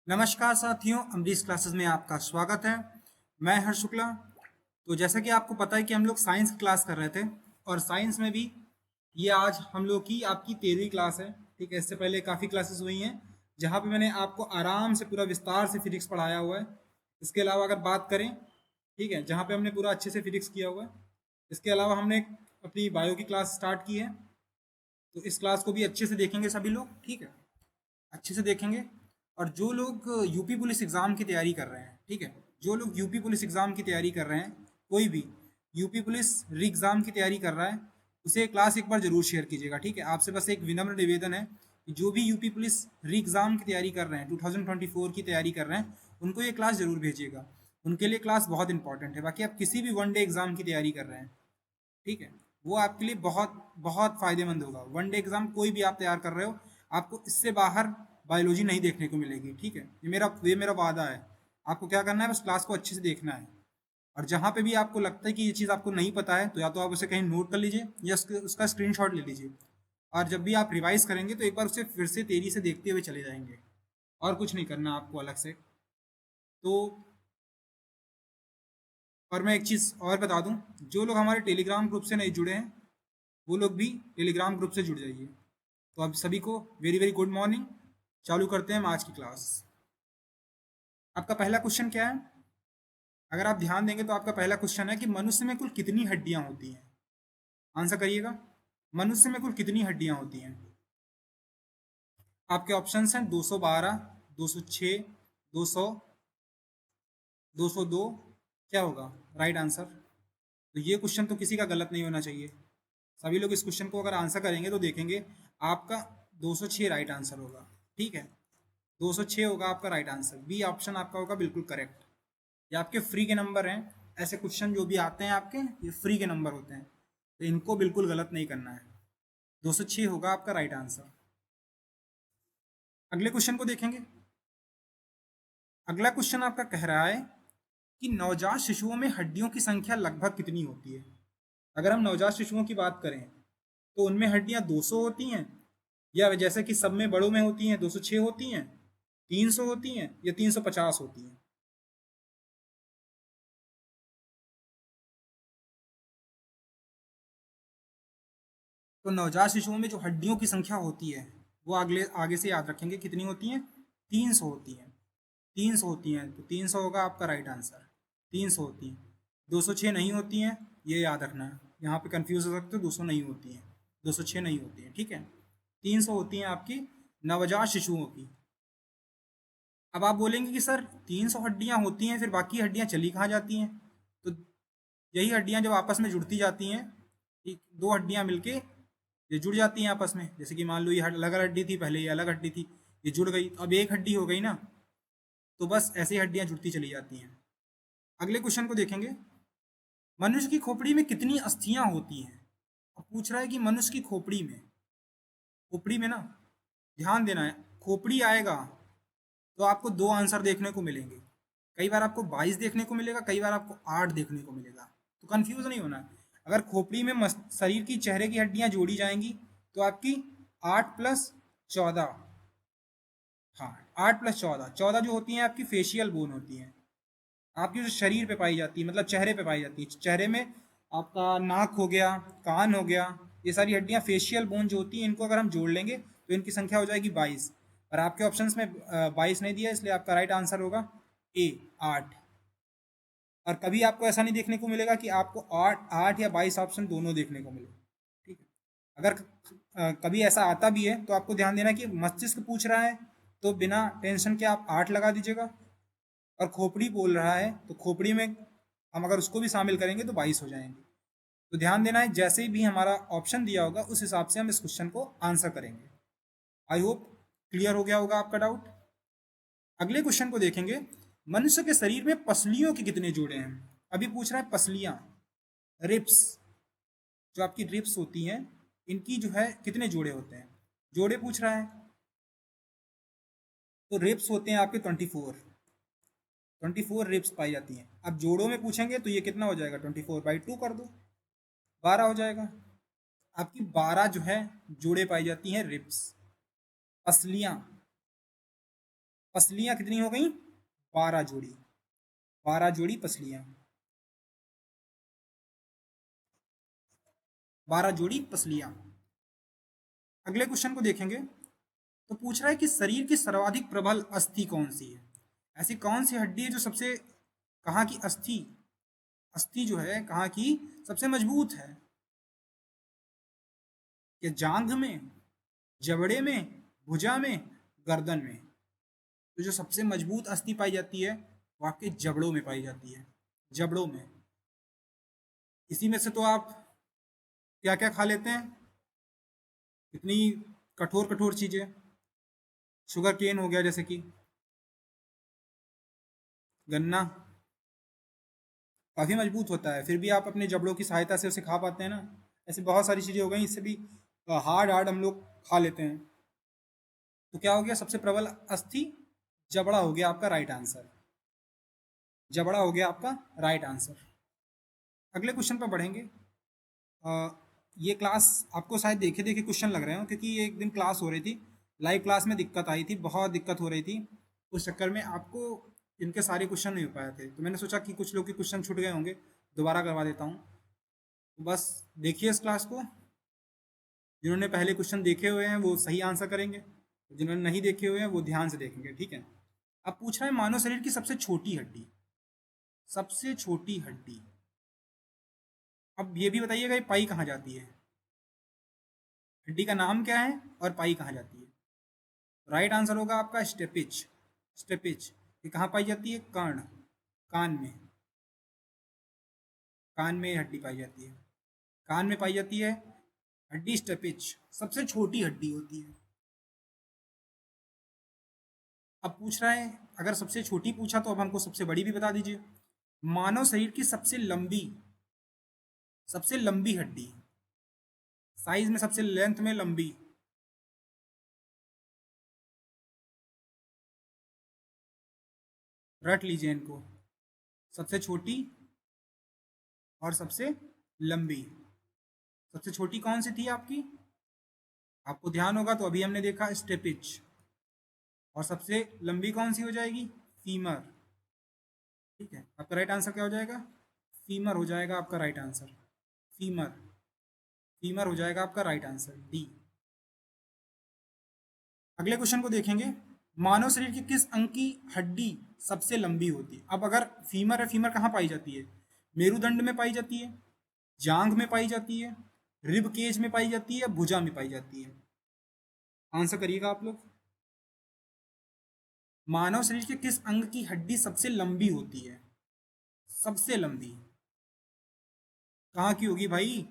नमस्कार साथियों, अमरीश क्लासेस में आपका स्वागत है। मैं हर्ष शुक्ला। तो जैसा कि आपको पता है कि हम लोग साइंस की क्लास कर रहे थे और साइंस में भी ये आज हम लोग की आपकी 13वीं क्लास है। ठीक है, इससे पहले काफ़ी क्लासेस हुई हैं जहाँ पे मैंने आपको आराम से पूरा विस्तार से फिजिक्स पढ़ाया हुआ है। इसके अलावा अगर बात करें, ठीक है, जहाँ पे हमने पूरा अच्छे से फिजिक्स किया हुआ है। इसके अलावा हमने अपनी बायो की क्लास स्टार्ट की है, तो इस क्लास को भी अच्छे से देखेंगे सभी लोग। ठीक है, अच्छे से देखेंगे। और जो लोग यूपी पुलिस एग्ज़ाम की तैयारी कर रहे हैं, ठीक है, जो लोग यूपी पुलिस एग्ज़ाम की तैयारी कर रहे हैं, कोई भी यूपी पुलिस री एग्ज़ाम की तैयारी कर रहा है, उसे क्लास एक बार ज़रूर शेयर कीजिएगा। ठीक है, आपसे बस एक विनम्र निवेदन है कि जो भी यूपी पुलिस री एग्ज़ाम की तैयारी कर रहे हैं, 2024 की तैयारी कर रहे हैं, उनको ये क्लास ज़रूर भेजिएगा। उनके लिए क्लास बहुत इंपॉर्टेंट है। बाकी आप किसी भी वन डे एग्ज़ाम की तैयारी कर रहे हैं, ठीक है, वो आपके लिए बहुत बहुत फ़ायदेमंद होगा। वन डे एग्ज़ाम कोई भी आप तैयार कर रहे हो, आपको इससे बाहर बायोलॉजी नहीं देखने को मिलेगी। ठीक है, ये मेरा वादा है। आपको क्या करना है, बस क्लास को अच्छे से देखना है। और जहाँ पे भी आपको लगता है कि ये चीज़ आपको नहीं पता है, तो या तो आप उसे कहीं नोट कर लीजिए या उसका स्क्रीनशॉट ले लीजिए। और जब भी आप रिवाइज करेंगे तो एक बार उसे फिर से तेज़ी से देखते हुए चले जाएंगे। और कुछ नहीं करना आपको अलग से। तो और मैं एक चीज़ और बता दूं, जो लोग हमारे टेलीग्राम ग्रुप से नहीं जुड़े हैं, वो लोग भी टेलीग्राम ग्रुप से जुड़ जाइए। तो आप सभी को वेरी वेरी गुड मॉर्निंग। चालू करते हैं हम आज की क्लास। आपका पहला क्वेश्चन क्या है? अगर आप ध्यान देंगे तो आपका पहला क्वेश्चन है कि मनुष्य में कुल कितनी हड्डियां होती हैं। आंसर करिएगा। मनुष्य में कुल कितनी हड्डियां होती हैं? आपके ऑप्शंस हैं 212, 206, 200, 202। क्या होगा राइट आंसर? तो ये क्वेश्चन तो किसी का गलत नहीं होना चाहिए। सभी लोग इस क्वेश्चन को अगर आंसर करेंगे तो देखेंगे आपका 206 राइट आंसर होगा। ठीक है, 206 होगा आपका राइट आंसर। बी ऑप्शन आपका होगा बिल्कुल करेक्ट। ये आपके फ्री के नंबर हैं। ऐसे क्वेश्चन जो भी आते हैं आपके, ये फ्री के नंबर होते हैं, तो इनको बिल्कुल गलत नहीं करना है। 206 होगा आपका राइट आंसर। अगले क्वेश्चन को देखेंगे। अगला क्वेश्चन आपका कह रहा है कि नवजात शिशुओं में हड्डियों की संख्या लगभग कितनी होती है। अगर हम नवजात शिशुओं की बात करें तो उनमें हड्डियां 200 होती हैं, या जैसे कि सब में बड़ों में होती हैं 206 होती हैं, 300 होती हैं, या 350 होती हैं। तो नवजात शिशुओं में जो हड्डियों की संख्या होती है वो अगले आगे से याद रखेंगे कितनी होती हैं। 300 होती हैं। 300 होती हैं, तो 300 होगा आपका राइट आंसर। 300 होती हैं। 206 नहीं होती हैं, ये याद रखना है। यहाँ पे कंफ्यूज हो सकते हो, 200 नहीं होती हैं, 206 नहीं होती हैं। ठीक है, 300 होती हैं आपकी नवजात शिशुओं की। अब आप बोलेंगे कि सर 300 हड्डियां होती हैं, फिर बाकी हड्डियां चली कहाँ जाती हैं? तो यही हड्डियां जब आपस में जुड़ती जाती हैं, ठीक, दो हड्डियां मिलके ये जुड़ जाती हैं आपस में। जैसे कि मान लो ये अलग अलग हड्डी थी, पहले ये अलग हड्डी थी, ये जुड़ गई, तो अब एक हड्डी हो गई ना। तो बस ऐसे ही हड्डियां जुड़ती चली जाती हैं। अगले क्वेश्चन को देखेंगे। मनुष्य की खोपड़ी में कितनी अस्थियां होती हैं? अब पूछ रहा है कि मनुष्य की खोपड़ी में, खोपड़ी में ना, ध्यान देना है। खोपड़ी आएगा तो आपको दो आंसर देखने को मिलेंगे। कई बार आपको 22 देखने को मिलेगा, कई बार आपको 8 देखने को मिलेगा। तो कंफ्यूज नहीं होना है। अगर खोपड़ी में शरीर की चेहरे की हड्डियां जोड़ी जाएंगी तो आपकी 8 + 14, हाँ, 8 + 14, 14 जो होती हैं आपकी फेशियल बोन होती हैं। आपकी जो शरीर पे पाई जाती है, मतलब चेहरे पे पाई जाती है। चेहरे में आपका नाक हो गया, कान हो गया, ये सारी हड्डियां फेशियल बोन जो होती हैं, इनको अगर हम जोड़ लेंगे तो इनकी संख्या हो जाएगी 22। और आपके ऑप्शंस में 22 नहीं दिया, इसलिए आपका राइट आंसर होगा ए, 8। और कभी आपको ऐसा नहीं देखने को मिलेगा कि आपको 8 या 22 ऑप्शन दोनों देखने को मिले। ठीक है, अगर कभी ऐसा आता भी है तो आपको ध्यान देना कि मस्तिष्क पूछ रहा है तो बिना टेंशन के आप 8 लगा दीजिएगा। और खोपड़ी बोल रहा है तो खोपड़ी में हम अगर उसको भी शामिल करेंगे तो 22 हो जाएंगे। तो ध्यान देना है, जैसे भी हमारा ऑप्शन दिया होगा उस हिसाब से हम इस क्वेश्चन को आंसर करेंगे। आई होप क्लियर हो गया होगा आपका डाउट। अगले क्वेश्चन को देखेंगे। मनुष्य के शरीर में पसलियों के कितने जोड़े हैं? अभी पूछ रहा है पसलियां, रिप्स, जो आपकी रिप्स होती हैं, इनकी जो है कितने जोड़े होते हैं, जोड़े पूछ रहा है। तो रिप्स होते हैं आपके 24। 24 रिप्स पाई जाती हैं। अब जोड़ों में पूछेंगे तो ये कितना हो जाएगा, 24/2 कर दो, 12 हो जाएगा। आपकी 12 जो है जोड़े पाई जाती हैं रिप्स, पसलियां। पसलियां कितनी हो गई? 12 जोड़ी, 12 जोड़ी पसलियां, 12 जोड़ी पसलियां। अगले क्वेश्चन को देखेंगे तो पूछ रहा है कि शरीर की सर्वाधिक प्रबल अस्थि कौन सी है? ऐसी कौन सी हड्डी है जो सबसे, कहाँ की अस्थि, अस्थि जो है कहाँ की सबसे मजबूत है? कि जांघ में, जबड़े में, भुजा में, गर्दन में? तो जो सबसे मजबूत अस्थि पाई जाती है वो आपके जबड़ों में पाई जाती है, जबड़ों में। इसी में से तो आप क्या क्या खा लेते हैं, इतनी कठोर कठोर चीजें, शुगर केन हो गया जैसे कि, गन्ना काफ़ी मजबूत होता है, फिर भी आप अपने जबड़ों की सहायता से उसे खा पाते हैं ना। ऐसी बहुत सारी चीज़ें हो गई, इससे भी हार्ड हार्ड हम लोग खा लेते हैं। तो क्या हो गया सबसे प्रबल अस्थि? जबड़ा हो गया आपका राइट आंसर, जबड़ा हो गया आपका राइट आंसर। अगले क्वेश्चन पर बढ़ेंगे। अ, ये क्लास आपको शायद देखे देखे क्वेश्चन लग रहे हो, क्योंकि ये एक दिन क्लास हो रही थी, लाइव क्लास में दिक्कत आई थी, बहुत दिक्कत हो रही थी, उस चक्कर में आपको इनके सारे क्वेश्चन नहीं हो पाए थे, तो मैंने सोचा कि कुछ लोग के क्वेश्चन छूट गए होंगे, दोबारा करवा देता हूँ। तो बस देखिए इस क्लास को, जिन्होंने पहले क्वेश्चन देखे हुए हैं वो सही आंसर करेंगे, जिन्होंने नहीं देखे हुए हैं वो ध्यान से देखेंगे, ठीक है। अब पूछ रहा है मानव शरीर की सबसे छोटी हड्डी, सबसे छोटी हड्डी। अब ये भी बताइएगा ये पाई कहाँ जाती है, हड्डी का नाम क्या है और पाई कहाँ जाती है? राइट आंसर होगा आपका स्टेपिच, स्टेपिच। ये कहाँ पाई जाती है? कर्ण, कान में, कान में हड्डी पाई जाती है, कान में पाई जाती है हड्डी स्टेपिच, सबसे छोटी हड्डी होती है। अब पूछ रहा है, अगर सबसे छोटी पूछा तो अब हमको सबसे बड़ी भी बता दीजिए। मानव शरीर की सबसे लंबी, सबसे लंबी हड्डी, साइज में सबसे लेंथ में लंबी, रट लीजिए इनको, सबसे छोटी और सबसे लंबी। सबसे छोटी कौन सी थी आपकी? आपको ध्यान होगा तो अभी हमने देखा स्टेपिच। और सबसे लंबी कौन सी हो जाएगी? फीमर। ठीक है, आपका राइट आंसर क्या हो जाएगा? फीमर हो जाएगा आपका राइट आंसर, फीमर, फीमर हो जाएगा आपका राइट आंसर, डी। अगले क्वेश्चन को देखेंगे। मानव शरीर के किस अंग की हड्डी सबसे लंबी होती है? अब अगर फीमर है, फीमर कहाँ पाई जाती है? मेरुदंड में पाई जाती है, जांघ में पाई जाती है, रिब केज में पाई जाती है, या भुजा में पाई जाती है? आंसर करिएगा आप लोग। मानव शरीर के किस अंग की हड्डी सबसे लंबी होती है? सबसे लंबी कहाँ की होगी भाई?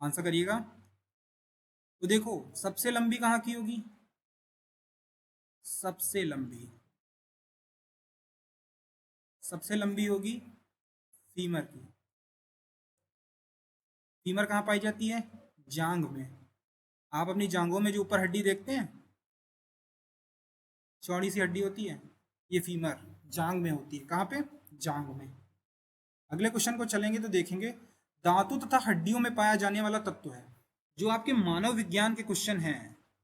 आंसर करिएगा। तो देखो सबसे लंबी कहाँ की होगी? सबसे लंबी, सबसे लंबी होगी फीमर की। फीमर कहाँ पाई जाती है? जांघ में। आप अपनी जांघों में जो ऊपर हड्डी देखते हैं, चौड़ी सी हड्डी होती है, ये फीमर जांघ में होती है। कहाँ पे? जांघ में। अगले क्वेश्चन को चलेंगे तो देखेंगे। दांतों तथा हड्डियों में पाया जाने वाला तत्व है, जो आपके मानव विज्ञान के क्वेश्चन हैं,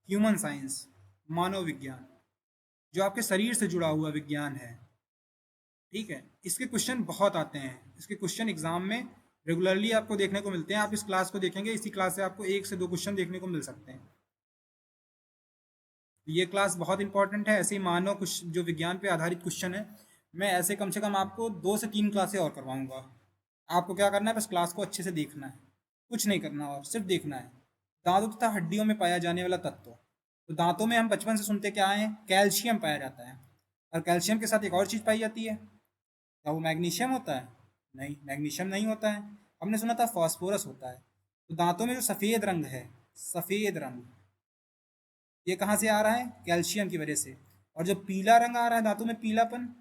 ह्यूमन साइंस, मानव विज्ञान, जो आपके शरीर से जुड़ा हुआ विज्ञान है, ठीक है, इसके क्वेश्चन बहुत आते हैं, इसके क्वेश्चन एग्जाम में रेगुलरली आपको देखने को मिलते हैं। आप इस क्लास को देखेंगे, इसी क्लास से आपको 1 से 2 क्वेश्चन देखने को मिल सकते हैं। तो ये क्लास बहुत इंपॉर्टेंट है। ऐसे ही मानव कुछ जो विज्ञान पे आधारित क्वेश्चन है, मैं ऐसे कम से कम आपको 2 से 3 क्लासें और करवाऊंगा। आपको क्या करना है, बस क्लास को अच्छे से देखना है, कुछ नहीं करना और सिर्फ देखना है। दांतों तथा हड्डियों में पाया जाने वाला तत्व, तो दांतों में हम बचपन से सुनते क्या आए हैं? कैल्शियम पाया जाता है। और कैल्शियम के साथ एक और चीज़ पाई जाती है, क्या वो मैग्नीशियम होता है? नहीं, मैग्नीशियम नहीं होता है। हमने सुना था फास्फोरस होता है। तो दांतों में जो सफ़ेद रंग है, सफ़ेद रंग, ये कहाँ से आ रहा है? कैल्शियम की वजह से। और जो पीला रंग आ रहा है दांतों में, पीलापन,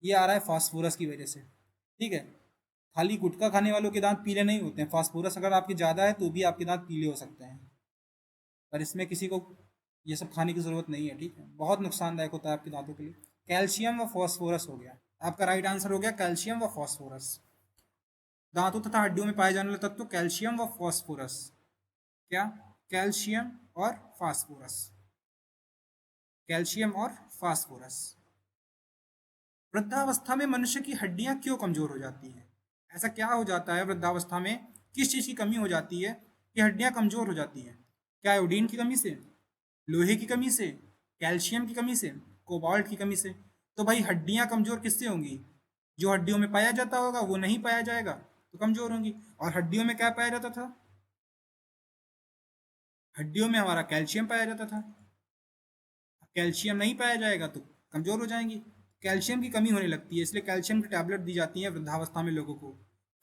ये आ रहा है फास्फोरस की वजह से। ठीक है, खाली गुटखा खाने वालों के दांत पीले नहीं होते हैं, फास्फोरस अगर आपके ज़्यादा है तो भी आपके दांत पीले हो सकते हैं, पर इसमें किसी को ये सब खाने की ज़रूरत नहीं है, ठीक है, बहुत नुकसानदायक होता है आपके दांतों के लिए। कैल्शियम व फॉस्फोरस हो गया आपका राइट आंसर, हो गया कैल्शियम व फॉस्फोरस। दांतों तथा हड्डियों में पाए जाने वाले तत्व कैल्शियम व फॉस्फोरस। क्या? कैल्शियम और फास्फोरस। कैल्शियम और फास्फोरस। वृद्धावस्था में मनुष्य की हड्डियां क्यों कमजोर हो जाती हैं? ऐसा क्या हो जाता है वृद्धावस्था में, किस चीज की कमी हो जाती है कि हड्डियां कमजोर हो जाती हैं? क्या आयोडीन की कमी से, लोहे की कमी से, कैल्शियम की कमी से, कोबाल्ट की कमी से? तो भाई हड्डियां कमजोर किससे होंगी? जो हड्डियों में पाया जाता होगा वो नहीं पाया जाएगा तो कमजोर होंगी। और हड्डियों में क्या पाया जाता था? हड्डियों में हमारा कैल्शियम पाया जाता था। कैल्शियम नहीं पाया जाएगा तो कमजोर हो जाएंगी। कैल्शियम की कमी होने लगती है, इसलिए कैल्शियम की टैबलेट दी जाती है वृद्धावस्था में लोगों को।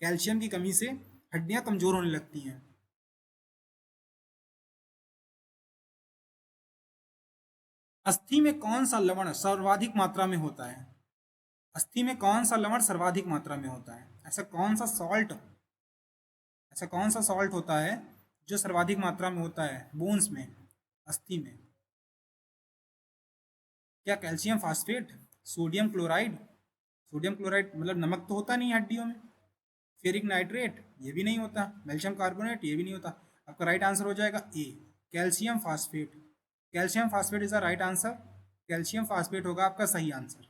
कैल्शियम की कमी से हड्डियां कमजोर होने लगती हैं। अस्थि में कौन सा लवण सर्वाधिक मात्रा में होता है? अस्थि में कौन सा लवण सर्वाधिक मात्रा में होता है? ऐसा कौन सा सॉल्ट होता है जो सर्वाधिक मात्रा में होता है बोन्स में, अस्थि में? क्या calcium phosphate, sodium chloride? Sodium chloride मतलब नमक तो होता नहीं है हड्डियों में। फेरिक नाइट्रेट ये भी नहीं होता। कैल्शियम कार्बोनेट ये भी नहीं होता। आपका राइट आंसर हो जाएगा A, calcium phosphate. Calcium phosphate is the right answer. Calcium phosphate होगा आपका सही आंसर।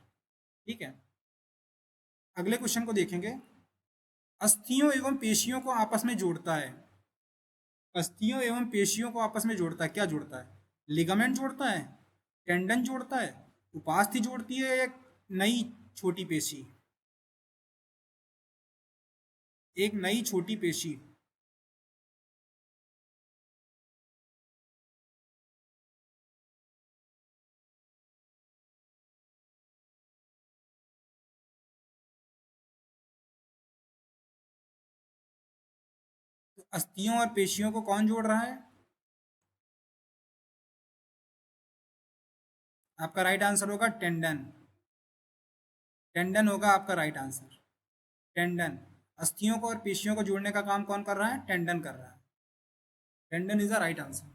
ठीक है, अगले क्वेश्चन को देखेंगे। अस्थियों एवं पेशियों को आपस में जोड़ता है। अस्थियों एवं पेशियों को आपस में जोड़ता है, क्या जोड़ता है? लिगामेंट जोड़ता है, टेंडन जोड़ता है, उपास्थि जोड़ती है, एक नई छोटी पेशी, एक नई छोटी पेशी? तो अस्थियों और पेशियों को कौन जोड़ रहा है? आपका राइट आंसर होगा टेंडन। टेंडन होगा आपका राइट आंसर। टेंडन। अस्थियों को और पेशियों को जोड़ने का काम कौन कर रहा है? टेंडन कर रहा है। Tendon is the right answer.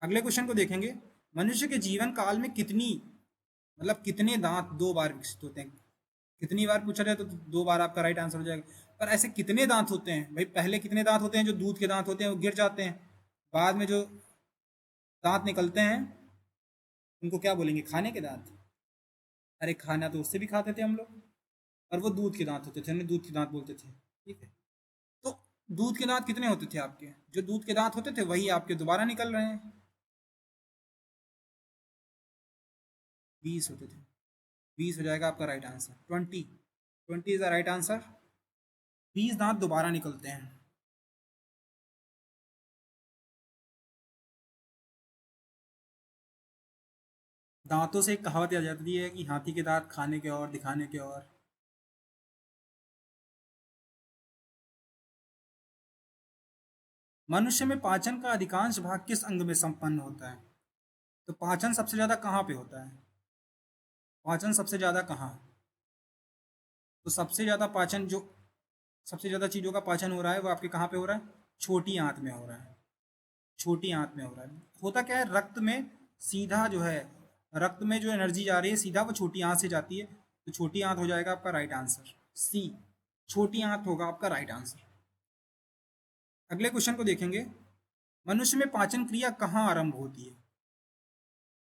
अगले क्वेश्चन को देखेंगे। मनुष्य के जीवन काल में कितनी, मतलब कितने दांत दो बार विकसित होते हैं? कितनी बार पूछा जाए तो दो बार आपका राइट आंसर हो जाएगा। पर ऐसे कितने दांत होते हैं भाई? पहले कितने दांत होते हैं? जो दूध के दांत होते हैं वो गिर जाते हैं। बाद में जो दांत निकलते हैं उनको क्या बोलेंगे? खाने के दांत। अरे खाना तो उससे भी खाते थे हम लोग, और वो दूध के दांत होते थे, उन्हें दूध के दांत बोलते थे। ठीक है, तो दूध के दांत कितने होते थे आपके? जो दूध के दांत होते थे वही आपके दोबारा निकल रहे हैं। 20 होते थे। 20 हो जाएगा आपका right answer. 20, 20 is the right answer. 20 दांत दोबारा निकलते हैं। दांतों से एक कहावत आ जाती है कि हाथी के दांत खाने के और दिखाने के और। मनुष्य में पाचन का अधिकांश भाग किस अंग में संपन्न होता है? तो पाचन सबसे ज्यादा कहाँ पे होता है? पाचन सबसे ज्यादा कहाँ? तो सबसे ज्यादा पाचन जो, सबसे ज्यादा चीजों का पाचन हो रहा है वो आपके कहाँ पे हो रहा है? छोटी आंत में हो रहा है। छोटी आंत में हो रहा है। होता क्या है, रक्त में सीधा जो है, रक्त में जो एनर्जी जा रही है सीधा वो छोटी आंत से जाती है। तो छोटी आंत हो जाएगा आपका राइट आंसर, सी, छोटी आंत होगा आपका राइट आंसर। अगले क्वेश्चन को देखेंगे। मनुष्य में पाचन क्रिया कहाँ आरंभ होती है?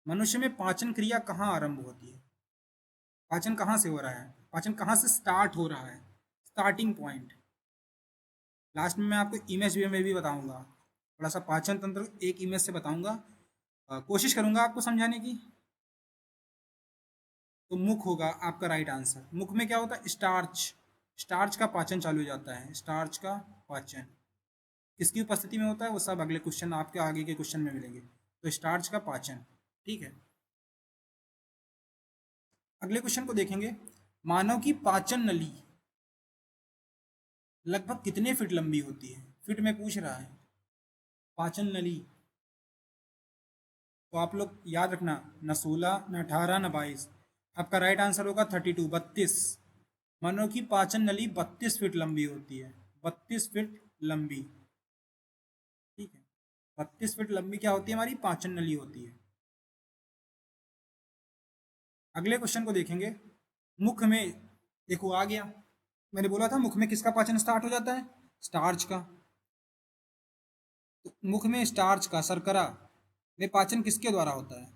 मनुष्य में पाचन क्रिया कहाँ आरंभ होती है? पाचन कहाँ से हो रहा है? पाचन कहाँ से स्टार्ट हो रहा है? Starting point. लास्ट में मैं आपको इमेज वे में भी बताऊंगा, थोड़ा सा पाचन तंत्र एक इमेज से बताऊंगा। कोशिश करूंगा आपको समझाने की। तो मुख होगा आपका राइट आंसर। मुख में क्या होता है? स्टार्च। स्टार्च का पाचन चालू हो जाता है। स्टार्च का पाचन किसकी उपस्थिति में होता है? वो सब अगले क्वेश्चन, आपके आगे के क्वेश्चन में मिलेंगे। तो स्टार्च का पाचन। ठीक है, अगले क्वेश्चन को देखेंगे। मानव की पाचन नली लगभग कितने फीट लंबी होती है? फीट में पूछ रहा है। पाचन नली, तो आप लोग याद रखना, न 16, न 18, न 22। आपका राइट आंसर होगा 32, 32। मानव की पाचन नली 32 फीट लंबी होती है। 32 फीट लंबी। ठीक है, 32 फीट लंबी क्या होती है? हमारी पाचन नली होती है। अगले क्वेश्चन को देखेंगे। मुख में, देखो आ गया, मैंने बोला था मुख में किसका पाचन स्टार्ट हो जाता है? स्टार्च का। तो मुख में स्टार्च का, शर्करा, में पाचन किसके द्वारा होता है?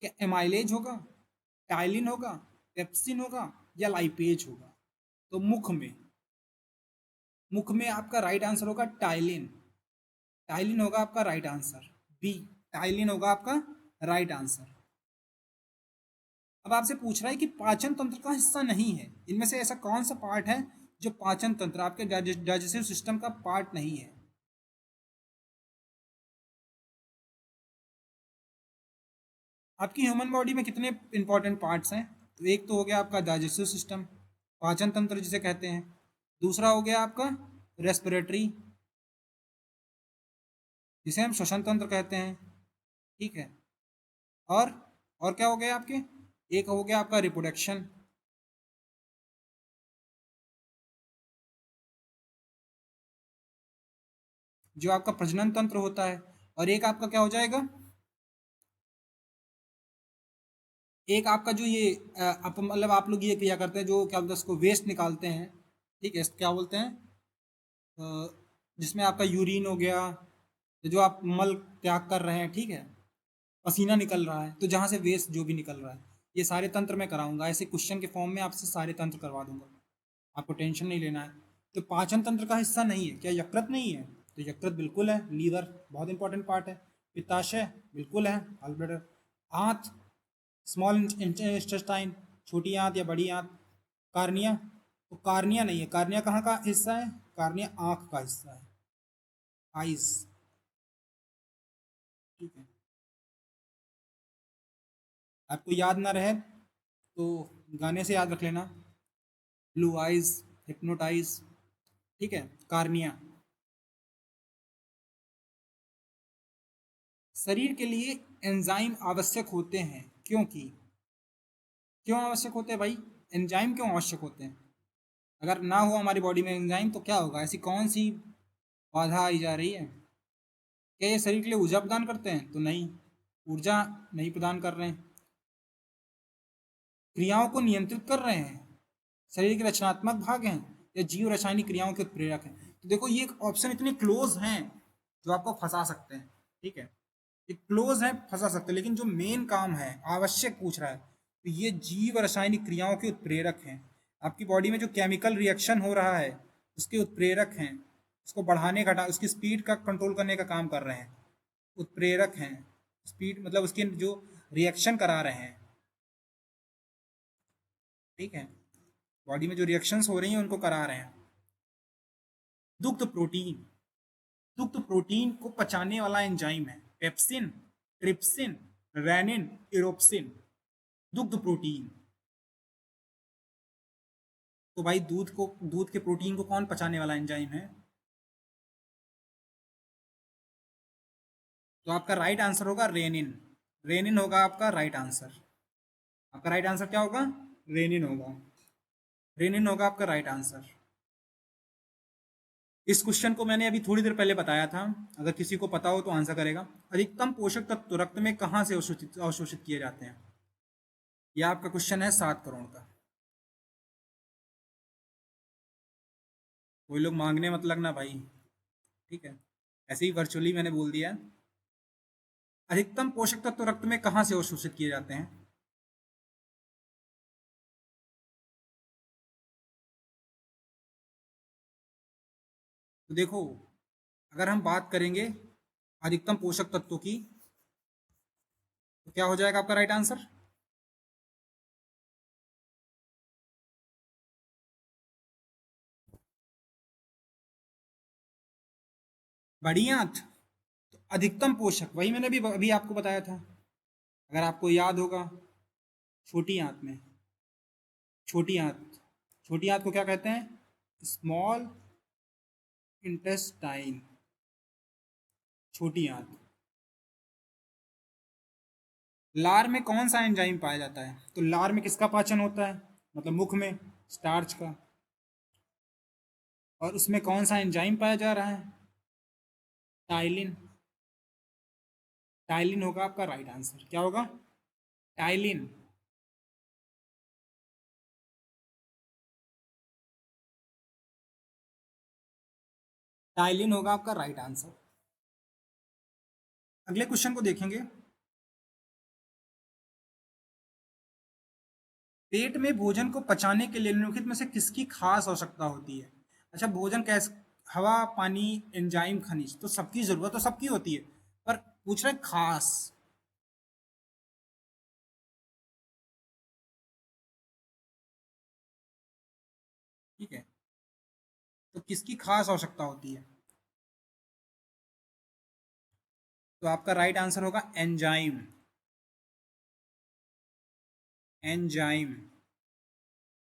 क्या एमाइलेज होगा, टाइलिन होगा, पेप्सिन होगा, या लाइपेज होगा? तो मुख में आपका राइट आंसर होगा टाइलिन। टाइलिन होगा आपका राइट आंसर, बी। टाइलिन होगा आपका राइट आंसर। अब आपसे पूछ रहा है कि पाचन तंत्र का हिस्सा नहीं है, इनमें से ऐसा कौन सा पार्ट है जो पाचन तंत्र आपके डाइजेस्टिव सिस्टम का पार्ट नहीं है? आपकी ह्यूमन बॉडी में कितने इंपॉर्टेंट पार्ट्स हैं? तो एक तो हो गया आपका डाइजेस्टिव सिस्टम, पाचन तंत्र जिसे कहते हैं। दूसरा हो गया आपका रेस्पिरेटरी, जिसे हम श्वसन तंत्र कहते हैं, ठीक है। और और क्या हो गया आपके? एक हो गया आपका रिप्रोडक्शन, जो आपका प्रजनन तंत्र होता है। और एक आपका क्या हो जाएगा? एक आपका जो ये आप मतलब आप लोग ये किया करते हैं, जो क्या बोलते हैं उसको, वेस्ट निकालते हैं, ठीक है, इसको क्या बोलते हैं? अ, जिसमें आपका यूरिन हो गया, जो आप मल त्याग कर रहे हैं, ठीक है, पसीना निकल रहा है, तो जहाँ से वेस्ट जो भी निकल रहा है, ये सारे तंत्र मैं कराऊंगा, ऐसे क्वेश्चन के फॉर्म में आपसे सारे तंत्र करवा दूंगा, आपको टेंशन नहीं लेना है। तो पाचन तंत्र का हिस्सा नहीं है, क्या यकृत नहीं है? तो यकृत बिल्कुल है, लीवर बहुत इंपॉर्टेंट पार्ट है, पित्ताशय बिल्कुल है, अल्बर्ट, आंत, स्मॉल इंटेस्टाइन, छोटी आंत या बड़ी आंत, कार्निया, तो कार्निया नहीं है। कार्निया कहाँ का हिस्सा है? कार्निया आंख का हिस्सा है, आइज, ठीक है। आपको याद ना रहे तो गाने से याद रख लेना, ब्लू आइज, हिप्नोटाइज, ठीक है, कार्निया। शरीर के लिए एंजाइम आवश्यक होते हैं, क्योंकि क्यों आवश्यक होते हैं भाई? एंजाइम क्यों आवश्यक होते हैं? अगर ना हो हमारी बॉडी में एंजाइम तो क्या होगा? ऐसी कौन सी बाधा आई जा रही है? क्या ये शरीर के लिए ऊर्जा प्रदान करते हैं? तो नहीं, ऊर्जा नहीं प्रदान कर रहे हैं। क्रियाओं को नियंत्रित कर रहे हैं, शरीर के रचनात्मक भाग हैं, या जीव रासायनिक क्रियाओं के उत्प्रेरक हैं? तो देखो ये ऑप्शन इतने क्लोज हैं जो आपको फंसा सकते हैं, ठीक है, ये क्लोज है, फंसा सकते हैं, लेकिन जो मेन काम है, आवश्यक पूछ रहा है, तो ये जीव रासायनिक क्रियाओं के उत्प्रेरक हैं। आपकी बॉडी में जो केमिकल रिएक्शन हो रहा है उसके उत्प्रेरक हैं, उसको बढ़ाने का, उसकी स्पीड का कंट्रोल करने का काम कर रहे हैं, उत्प्रेरक हैं। स्पीड मतलब उसके जो रिएक्शन करा रहे हैं, ठीक है, बॉडी में जो रिएक्शंस हो रही हैं उनको करा रहे हैं। दुग्ध प्रोटीन, दुग्ध प्रोटीन को पचाने वाला एंजाइम है, पेप्सिन, ट्रिप्सिन, रेनिन, इरोप्सिन। दुग्ध प्रोटीन, तो भाई दूध के प्रोटीन को कौन पचाने वाला एंजाइम है? तो आपका राइट आंसर होगा रेनिन। रेनिन होगा आपका राइट आंसर। आपका राइट आंसर क्या होगा? रेनिन होगा। रेनिन होगा आपका राइट आंसर। इस क्वेश्चन को मैंने अभी थोड़ी देर पहले बताया था, अगर किसी को पता हो तो आंसर करेगा। अधिकतम पोषक तत्व रक्त में कहाँ से अवशोषित अवशोषित किए जाते हैं? यह आपका क्वेश्चन है 7 करोड़ का। कोई लोग मांगने मत लगना भाई, ठीक है, ऐसे ही वर्चुअली मैंने बोल दिया। अधिकतम पोषक तत्व रक्त में कहाँ से अवशोषित किए जाते हैं? तो देखो, अगर हम बात करेंगे अधिकतम पोषक तत्वों की, तो क्या हो जाएगा आपका राइट आंसर? बड़ी आंत। तो अधिकतम पोषक, वही मैंने भी अभी आपको बताया था, अगर आपको याद होगा, छोटी आंत में, छोटी आंत, छोटी आंत को क्या कहते हैं? स्मॉल इंटेस्टाइन, छोटी आंत। लार में कौन सा एंजाइम पाया जाता है? तो लार में किसका पाचन होता है? मतलब मुख में स्टार्च का। और उसमें कौन सा एंजाइम पाया जा रहा है? टाइलिन। टाइलिन होगा आपका राइट आंसर। क्या होगा? टाइलिन। टाइलिन होगा आपका राइट आंसर। अगले क्वेश्चन को देखेंगे। पेट में भोजन को पचाने के लिए निम्नलिखित में से किसकी खास आवश्यकता होती है? अच्छा, भोजन कैसे, हवा, पानी, एंजाइम, खनिज, तो सबकी जरूरत तो सबकी होती है, पर पूछ रहे खास। ठीक है, तो किसकी खास आवश्यकता होती है? तो आपका राइट आंसर होगा एंजाइम। एंजाइम,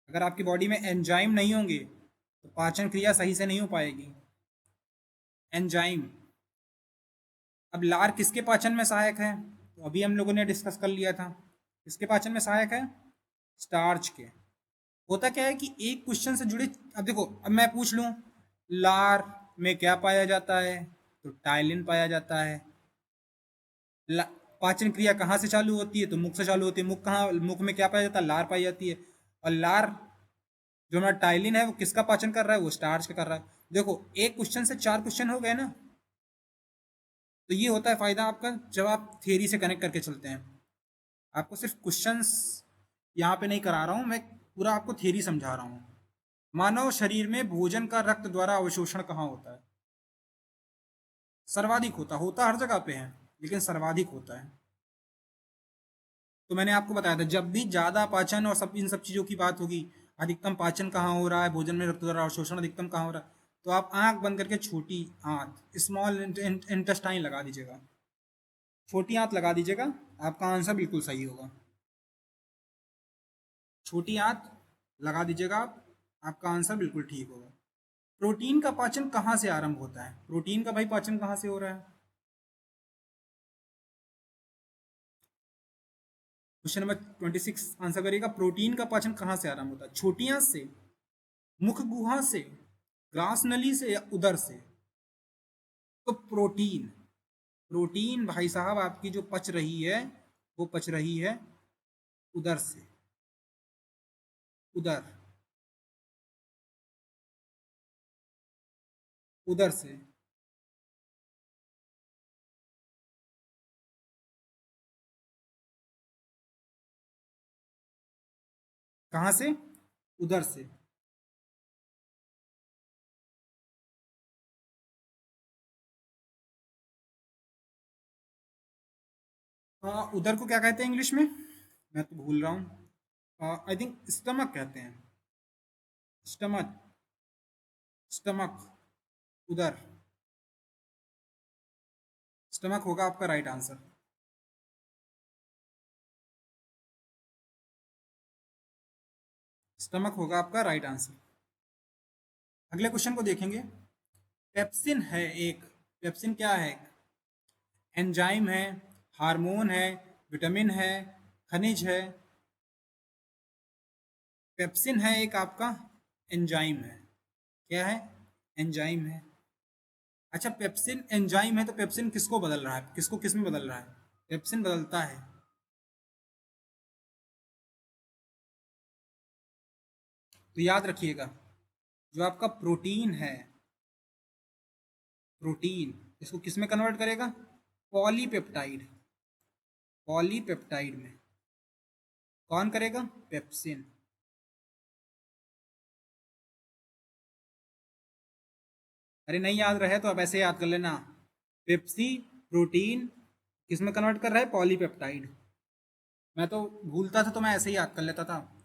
अगर आपकी बॉडी में एंजाइम नहीं होंगे तो पाचन क्रिया सही से नहीं हो पाएगी। एंजाइम। अब लार किसके पाचन में सहायक है? तो अभी हम लोगों ने डिस्कस कर लिया था, किसके पाचन में सहायक है? स्टार्च के। होता क्या है कि एक क्वेश्चन से जुड़े, अब देखो, अब मैं पूछ लूं लार में क्या पाया जाता है, तो टाइलिन पाया जाता है। ला- पाचन क्रिया कहाँ से चालू होती है? तो मुख से चालू होती है। मुख कहाँ, मुख में क्या पाया जाता है? लार पाई जाती है। और लार जो हमारा टाइलिन है वो किसका पाचन कर रहा है? वो स्टार्च का कर रहा है। देखो, एक क्वेश्चन से 4 क्वेश्चन हो गए ना। तो ये होता है फायदा आपका जब आप थियरी से कनेक्ट करके चलते हैं। आपको सिर्फ क्वेश्चंस यहाँ पे नहीं करा रहा हूँ मैं, पूरा आपको थियरी समझा रहा हूँ। मानव शरीर में भोजन का रक्त द्वारा अवशोषण कहाँ होता है? सर्वाधिक होता होता हर जगह पे है, लेकिन सर्वाधिक होता है। तो मैंने आपको बताया था, जब भी ज्यादा पाचन और सब इन सब चीजों की बात होगी, अधिकतम पाचन कहाँ हो रहा है, भोजन में रक्त द्वारा अवशोषण अधिकतम कहाँ हो रहा है, तो आप आंख बंद करके छोटी आंत, स्मॉल इंटेस्टाइन लगा दीजिएगा। छोटी आंत लगा दीजिएगा, आपका आंसर बिल्कुल सही होगा। छोटी आंत लगा दीजिएगा आप, आपका आंसर बिल्कुल ठीक होगा। प्रोटीन का पाचन कहाँ से आरंभ होता है? प्रोटीन का भाई पाचन कहाँ से हो रहा है? क्वेश्चन नंबर 26 आंसर करिएगा। प्रोटीन का पाचन कहाँ से आरंभ होता है? छोटी आंत से, मुख गुहा से, ग्रास नली से, या उदर से? तो प्रोटीन, प्रोटीन भाई साहब आपकी जो पच रही है, वो पच रही है उदर से। उदर, उदर से। कहाँ से? उदर से। उदर को क्या कहते हैं इंग्लिश में? मैं तो भूल रहा हूँ। आई थिंक स्टमक कहते हैं। स्टमक, स्टमक, उदर। स्टमक होगा आपका राइट आंसर। स्टमक होगा आपका राइट आंसर। अगले क्वेश्चन को देखेंगे। पेप्सिन है एक, पेप्सिन क्या है? एंजाइम है, हार्मोन है, विटामिन है, खनिज है? पेप्सिन है एक आपका एंजाइम है। क्या है? एंजाइम है। अच्छा, पेप्सिन एंजाइम है तो पेप्सिन किसको बदल रहा है, किसको किस में बदल रहा है? पेप्सिन बदलता है, तो याद रखिएगा, जो आपका प्रोटीन है, प्रोटीन इसको किस में कन्वर्ट करेगा? पॉलीपेप्टाइड। पॉलीपेप्टाइड में कौन करेगा? पेप्सिन। अरे नहीं याद रहे तो अब ऐसे याद कर लेना। पेप्सी, प्रोटीन किस में कन्वर्ट कर रहा है? पॉलीपेप्टाइड। मैं तो भूलता था तो मैं ऐसे ही याद कर लेता था।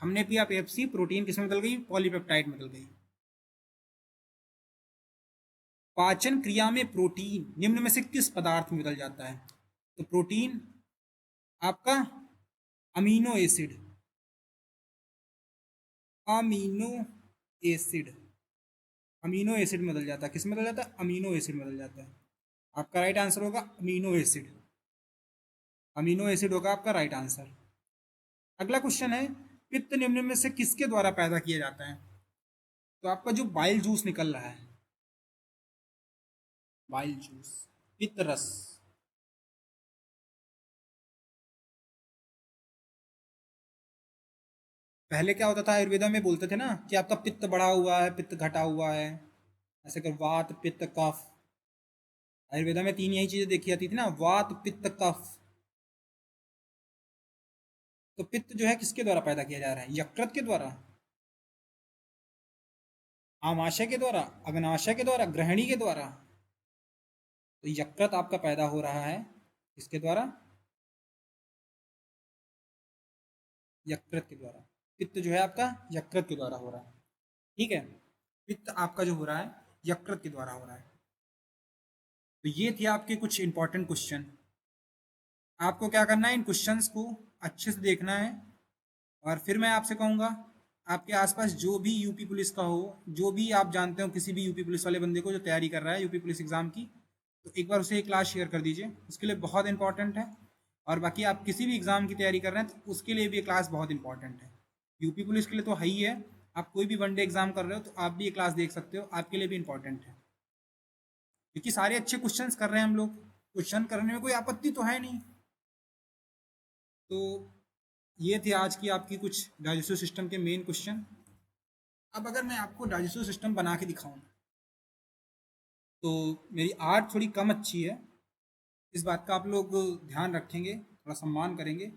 हमने पिया पेप्सी, प्रोटीन किस में बदल गई? पॉलीपेप्टाइड में बदल गई। पाचन क्रिया में प्रोटीन निम्न में से किस पदार्थ में बदल जाता है? तो प्रोटीन आपका amino acid, amino acid, amino acid में बदल जाता है। किस में बदल जाता है? अमीनो एसिड में बदल जाता है। आपका राइट आंसर होगा अमीनो एसिड। अमीनो एसिड होगा आपका राइट आंसर। अगला क्वेश्चन है, पित्त निम्न में से किसके द्वारा पैदा किया जाता है? तो आपका जो बाइल जूस निकल रहा है, बाइल जूस, पित्त रस। पहले क्या होता था, आयुर्वेदा में बोलते थे ना कि आपका पित्त बढ़ा हुआ है, पित्त घटा हुआ है। ऐसे कर, वात पित्त कफ। आयुर्वेदा में तीन यही चीजें देखी जाती थी ना, वात पित्त कफ। तो पित्त जो है किसके द्वारा पैदा किया जा रहा है? यकृत के द्वारा, आमाशय के द्वारा, अग्नाशय के द्वारा, ग्रहणी के द्वारा। तो यकृत आपका पैदा हो रहा है किसके द्वारा? यकृत के द्वारा। पित्त जो है आपका यकृत के द्वारा हो रहा है, ठीक है। पित्त आपका जो हो रहा है यकृत के द्वारा हो रहा है। तो ये थे आपके कुछ इंपॉर्टेंट क्वेश्चन। आपको क्या करना है, इन क्वेश्चंस को अच्छे से देखना है। और फिर मैं आपसे कहूँगा, आपके आसपास जो भी यूपी पुलिस का हो, जो भी आप जानते हो किसी भी यूपी पुलिस वाले बंदे को जो तैयारी कर रहा है यूपी पुलिस एग्ज़ाम की, तो एक बार उसे एक क्लास शेयर कर दीजिए, उसके लिए बहुत इंपॉर्टेंट है। और बाकी आप किसी भी एग्ज़ाम की तैयारी कर रहे हैं तो उसके लिए भी ये क्लास बहुत इंपॉर्टेंट है। यूपी पुलिस के लिए तो है ही है, आप कोई भी वनडे एग्ज़ाम कर रहे हो तो आप भी ये क्लास देख सकते हो, आपके लिए भी इंपॉर्टेंट है। क्योंकि सारे अच्छे क्वेश्चंस कर रहे हैं हम लोग, क्वेश्चन करने में कोई आपत्ति तो है नहीं। तो ये थे आज की आपकी कुछ डाइजेस्टिव सिस्टम के मेन क्वेश्चन। अब अगर मैं आपको डाइजेस्टिव सिस्टम बना के दिखाऊं, तो मेरी आर्ट थोड़ी कम अच्छी है, इस बात का आप लोग ध्यान रखेंगे, थोड़ा सम्मान करेंगे।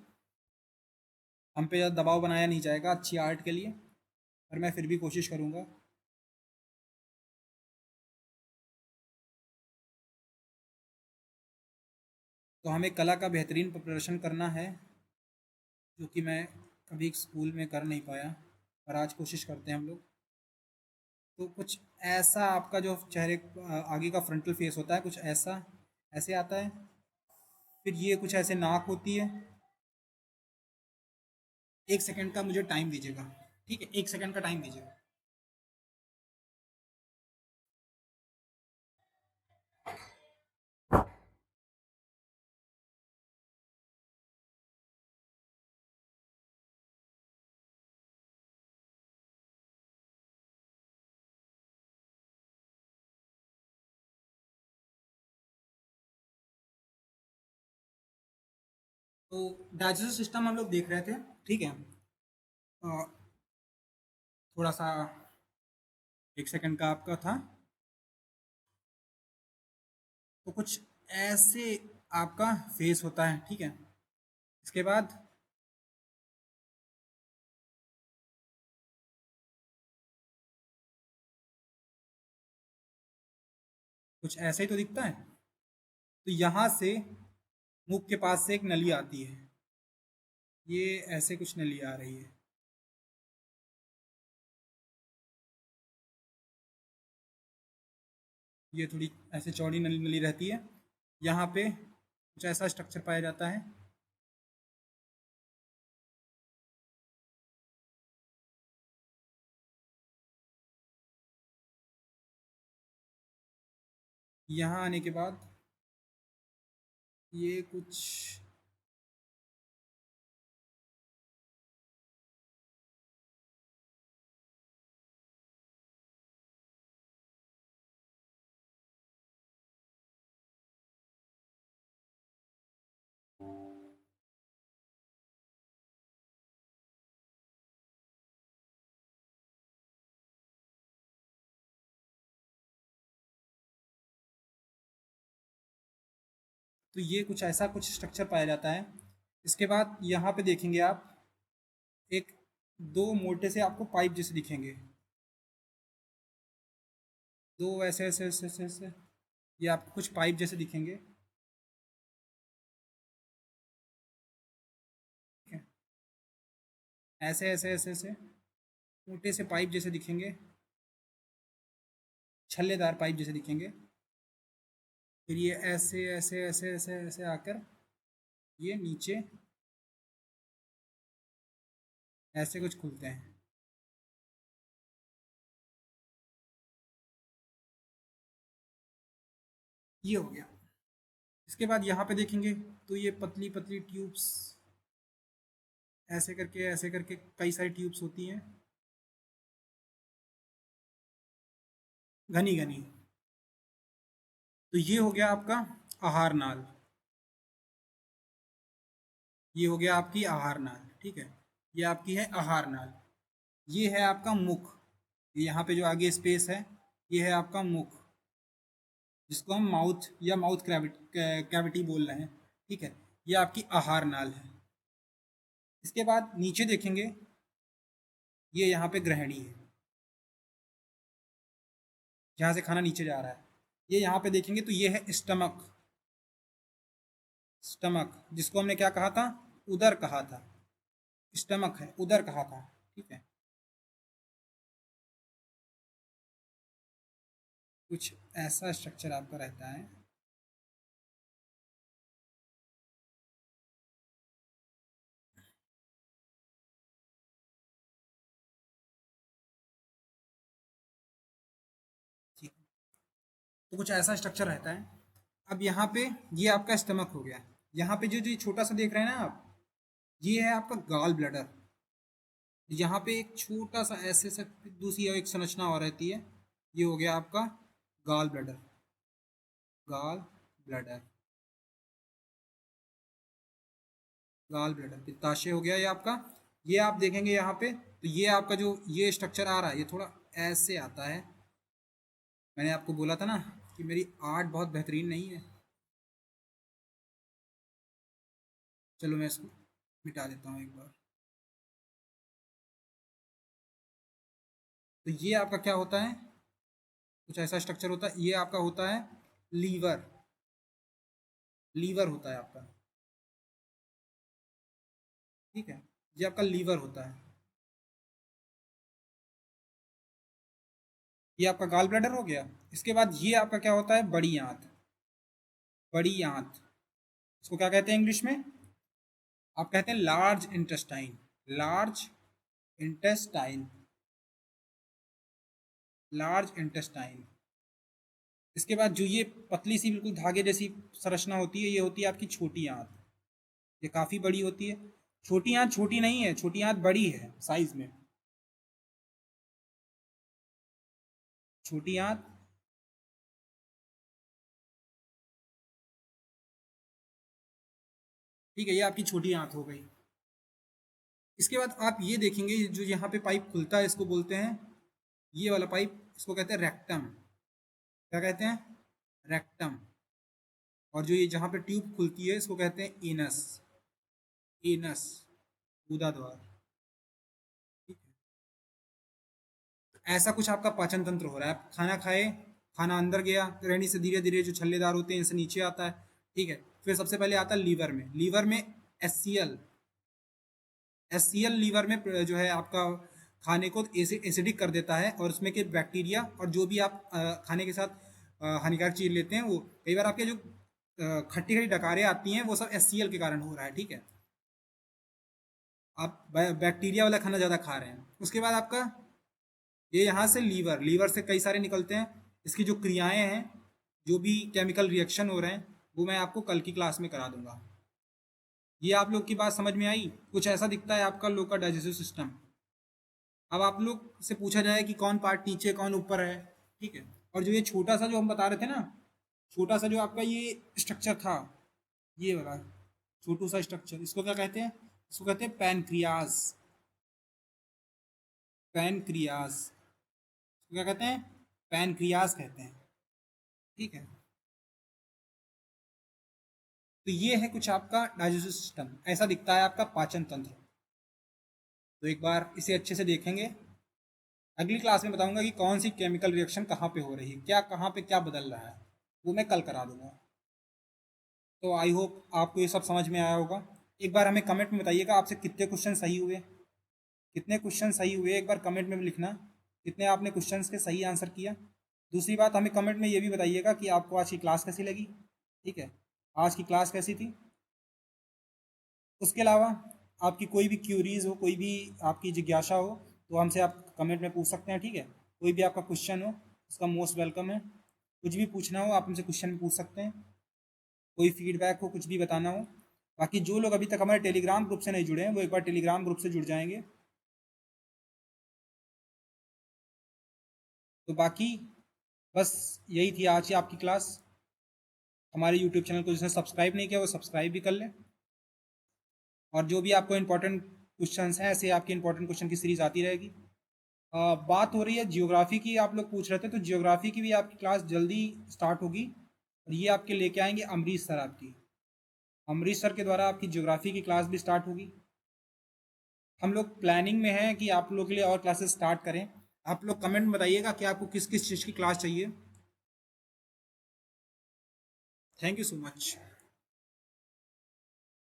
हम पे ज़्यादा दबाव बनाया नहीं जाएगा अच्छी आर्ट के लिए, पर मैं फिर भी कोशिश करूँगा। तो हमें कला का बेहतरीन प्रदर्शन करना है, जो कि मैं कभी स्कूल में कर नहीं पाया, पर आज कोशिश करते हैं हम लोग। तो कुछ ऐसा आपका जो चेहरे आगे का फ्रंटल फेस होता है, कुछ ऐसा ऐसे आता है। फिर ये कुछ ऐसे नाक होती है। 1 सेकंड का मुझे टाइम दीजिएगा, ठीक है, 1 सेकंड का टाइम दीजिएगा। तो डाइजेस्टिव सिस्टम हम लोग देख रहे थे, ठीक है। अ, थोड़ा सा 1 सेकंड का आपका था। तो कुछ ऐसे आपका फेस होता है, ठीक है। इसके बाद कुछ ऐसे ही तो दिखता है। तो यहाँ से मुख के पास से एक नली आती है, ये ऐसे कुछ नली आ रही है। ये थोड़ी ऐसे चौड़ी नली नली रहती है। यहाँ पे कुछ ऐसा स्ट्रक्चर पाया जाता है। यहाँ आने के बाद ये कुछ तो ये कुछ ऐसा कुछ स्ट्रक्चर पाया जाता है। इसके बाद यहाँ पे देखेंगे आप, एक दो मोटे से आपको पाइप जैसे दिखेंगे, दो ऐसे ऐसे ऐसे ऐसे ऐसे, ये आपको कुछ पाइप जैसे दिखेंगे, ठीक है। ऐसे ऐसे ऐसे ऐसे मोटे से पाइप जैसे दिखेंगे, छल्लेदार पाइप जैसे दिखेंगे। फिर ये ऐसे ऐसे ऐसे ऐसे ऐसे आकर ये नीचे ऐसे कुछ खुलते हैं। ये हो गया। इसके बाद यहाँ पे देखेंगे तो ये पतली पतली ट्यूब्स, ऐसे करके कई सारी ट्यूब्स होती हैं, घनी घनी। तो ये हो गया आपका आहार नाल, ये हो गया आपकी आहार नाल, ठीक है। ये आपकी है आहार नाल। ये है आपका मुख, ये यहाँ पे जो आगे स्पेस है ये है आपका मुख, जिसको हम माउथ या माउथ कैविटी बोल रहे हैं, ठीक है। ये आपकी आहार नाल है। इसके बाद नीचे देखेंगे, ये यहाँ पे ग्रहणी है, जहाँ से खाना नीचे जा रहा है। ये यहाँ पे देखेंगे तो ये है स्टमक, स्टमक जिसको हमने क्या कहा था, उदर कहा था। स्टमक है, उदर कहा था, ठीक है। कुछ ऐसा स्ट्रक्चर आपका रहता है। ठीक, तो कुछ ऐसा स्ट्रक्चर रहता है। अब यहाँ पे ये आपका स्टमक हो गया। यहाँ पे जो जो छोटा सा देख रहे हैं ना आप, ये है आपका गॉल ब्लैडर। यहाँ पे एक छोटा सा ऐसे से दूसरी एक संरचना और रहती है, ये हो गया आपका gall bladder, gall bladder, gall bladder. पित्ताशय हो गया ये आपका। ये आप देखेंगे यहाँ पे, तो ये आपका जो ये स्ट्रक्चर आ रहा है, ये थोड़ा ऐसे आता है। मैंने आपको बोला था ना कि मेरी आर्ट बहुत बेहतरीन नहीं है। चलो मैं इसको मिटा देता हूँ एक बार। तो ये आपका क्या होता है, कुछ ऐसा स्ट्रक्चर होता है। ये आपका होता है लीवर, लीवर होता है आपका, ठीक है। ये आपका लीवर होता है। ये आपका गॉल ब्लैडर हो गया। इसके बाद ये आपका क्या होता है, बड़ी आंत, बड़ी आंत। इसको क्या कहते हैं इंग्लिश में, आप कहते हैं large intestine, large intestine, large intestine. इसके बाद जो ये पतली सी बिल्कुल धागे जैसी संरचना होती है, ये होती है आपकी छोटी आंत। ये काफ़ी बड़ी होती है। छोटी आंत छोटी नहीं है, छोटी आंत बड़ी है साइज में। छोटी आंत, ठीक है, ये आपकी छोटी आंत हो गई। इसके बाद आप ये देखेंगे, जो यहाँ पे पाइप खुलता है इसको बोलते हैं, ये वाला पाइप इसको कहते हैं रेक्टम। क्या कहते हैं, रेक्टम। और जो ये जहाँ पे ट्यूब खुलती है इसको कहते हैं एनस, एनस, गुदा द्वार, ठीक है। ऐसा कुछ आपका पाचन तंत्र हो रहा है। आप खाना खाए, खाना अंदर गया, रेणी से धीरे धीरे जो छल्लेदार होते हैं इनसे नीचे आता है, ठीक है। फिर सबसे पहले आता है लीवर में, लीवर में एससीएल, एससीएल लीवर में जो है आपका खाने को एसिडिक कर देता है, और उसमें के बैक्टीरिया और जो भी आप खाने के साथ हानिकारक चीज लेते हैं, वो कई बार आपके जो खट्टी खट्टी डकारें आती हैं वो सब एससीएल के कारण हो रहा है, ठीक है। आप बैक्टीरिया वाला खाना ज़्यादा खा रहे हैं। उसके बाद आपका ये यहाँ से लीवर, लीवर से कई सारे निकलते हैं। इसकी जो क्रियाएं हैं, जो भी केमिकल रिएक्शन हो रहे हैं, वो मैं आपको कल की क्लास में करा दूंगा। ये आप लोग की बात समझ में आई। कुछ ऐसा दिखता है आपका लोग का डाइजेस्टिव सिस्टम। अब आप लोग से पूछा जाए कि कौन पार्ट नीचे कौन ऊपर है, ठीक है। और जो ये छोटा सा जो हम बता रहे थे ना, छोटा सा जो आपका ये स्ट्रक्चर था, ये वाला छोटू सा स्ट्रक्चर, इसको क्या कहते हैं, इसको कहते हैं पैनक्रियाज, पैनक्रियाज। इसको क्या कहते हैं, पैनक्रियाज कहते हैं, ठीक है। तो ये है कुछ आपका डाइजेस्टिव सिस्टम, ऐसा दिखता है आपका पाचन तंत्र। तो एक बार इसे अच्छे से देखेंगे। अगली क्लास में बताऊंगा कि कौन सी केमिकल रिएक्शन कहाँ पे हो रही है, क्या कहाँ पे क्या बदल रहा है, वो मैं कल करा दूंगा। तो आई होप आपको ये सब समझ में आया होगा। एक बार हमें कमेंट में बताइएगा आपसे कितने क्वेश्चन सही हुए, कितने क्वेश्चन सही हुए, एक बार कमेंट में लिखना कितने आपने क्वेश्चन के सही आंसर किया। दूसरी बात, हमें कमेंट में ये भी बताइएगा कि आपको आज की क्लास कैसी लगी, ठीक है, आज की क्लास कैसी थी। उसके अलावा आपकी कोई भी क्यूरीज हो, कोई भी आपकी जिज्ञासा हो, तो हमसे आप कमेंट में पूछ सकते हैं, ठीक है। कोई भी आपका क्वेश्चन हो उसका मोस्ट वेलकम है। कुछ भी पूछना हो आप हमसे क्वेश्चन में पूछ सकते हैं, कोई फीडबैक हो, कुछ भी बताना हो। बाकी जो लोग अभी तक हमारे टेलीग्राम ग्रुप से नहीं जुड़े हैं वो एक बार टेलीग्राम ग्रुप से जुड़ जाएंगे। तो बाकी बस यही थी आज की आपकी क्लास। हमारे यूट्यूब चैनल को जिसने सब्सक्राइब नहीं किया वो सब्सक्राइब भी कर लें। और जो भी आपको इंपॉर्टेंट क्वेश्चंस हैं, ऐसे आपके इंपॉर्टेंट क्वेश्चन की सीरीज आती रहेगी। बात हो रही है जियोग्राफी की, आप लोग पूछ रहे थे, तो जियोग्राफी की भी आपकी क्लास जल्दी स्टार्ट होगी। और ये आपके लेके आएंगे अमरीश सर, आपकी अमरीश सर के द्वारा आपकी जियोग्राफी की क्लास भी स्टार्ट होगी। हम लोग प्लानिंग में हैं कि आप लोग के लिए और क्लासेस स्टार्ट करें। आप लोग कमेंट में बताइएगा कि आपको किस किस चीज़ की क्लास चाहिए। Thank you so much.